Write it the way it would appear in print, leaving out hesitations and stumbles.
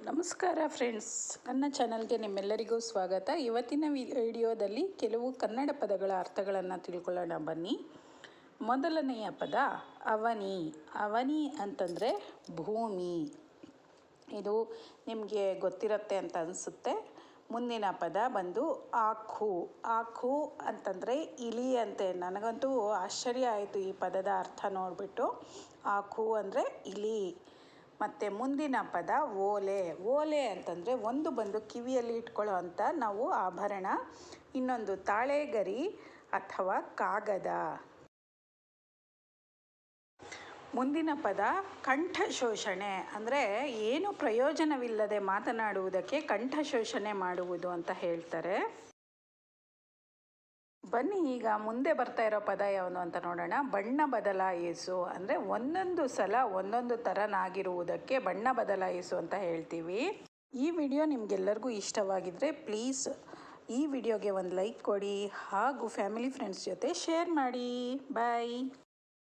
ನಮಸ್ಕಾರ ಫ್ರೆಂಡ್ಸ್, ನನ್ನ ಚಾನಲ್ಗೆ ನಿಮ್ಮೆಲ್ಲರಿಗೂ ಸ್ವಾಗತ. ಇವತ್ತಿನ ವಿಡಿಯೋದಲ್ಲಿ ಕೆಲವು ಕನ್ನಡ ಪದಗಳ ಅರ್ಥಗಳನ್ನು ತಿಳ್ಕೊಳ್ಳೋಣ ಬನ್ನಿ. ಮೊದಲನೆಯ ಪದ ಅವನಿ. ಅವನಿ ಅಂತಂದರೆ ಭೂಮಿ. ಇದು ನಿಮಗೆ ಗೊತ್ತಿರುತ್ತೆ ಅಂತ ಅನಿಸುತ್ತೆ. ಮುಂದಿನ ಪದ ಬಂದು ಆಖು. ಆಖು ಅಂತಂದರೆ ಇಲಿ ಅಂತೆ. ನನಗಂತೂ ಆಶ್ಚರ್ಯ ಆಯಿತು ಈ ಪದದ ಅರ್ಥ ನೋಡಿಬಿಟ್ಟು. ಆಖು ಅಂದರೆ ಇಲಿ. ಮತ್ತು ಮುಂದಿನ ಪದ ಓಲೆ. ಓಲೆ ಅಂತಂದರೆ ಒಂದು ಬಂದು ಕಿವಿಯಲ್ಲಿ ಇಟ್ಕೊಳ್ಳೋ ಅಂಥ ನಾವು ಆಭರಣ, ಇನ್ನೊಂದು ತಾಳೆಗರಿ ಅಥವಾ ಕಾಗದ. ಮುಂದಿನ ಪದ ಕಂಠ ಶೋಷಣೆ. ಅಂದರೆ ಏನು ಪ್ರಯೋಜನವಿಲ್ಲದೆ ಮಾತನಾಡುವುದಕ್ಕೆ ಕಂಠ ಶೋಷಣೆ ಮಾಡುವುದು ಅಂತ ಹೇಳ್ತಾರೆ. ಬನ್ನಿ ಈಗ ಮುಂದೆ ಬರ್ತಾ ಇರೋ ಪದ ಯಾವುದು ಅಂತ ನೋಡೋಣ. ಬಣ್ಣ ಬದಲಾಯಿಸು. ಅಂದರೆ ಒಂದೊಂದು ಸಲ ಒಂದೊಂದು ಥರನಾಗಿರುವುದಕ್ಕೆ ಬಣ್ಣ ಬದಲಾಯಿಸು ಅಂತ ಹೇಳ್ತೀವಿ. ಈ ವಿಡಿಯೋ ನಿಮಗೆಲ್ಲರಿಗೂ ಇಷ್ಟವಾಗಿದ್ದರೆ ಪ್ಲೀಸ್ ಈ ವಿಡಿಯೋಗೆ ಒಂದು ಲೈಕ್ ಕೊಡಿ ಹಾಗೂ ಫ್ಯಾಮಿಲಿ ಫ್ರೆಂಡ್ಸ್ ಜೊತೆ ಶೇರ್ ಮಾಡಿ. ಬಾಯ್.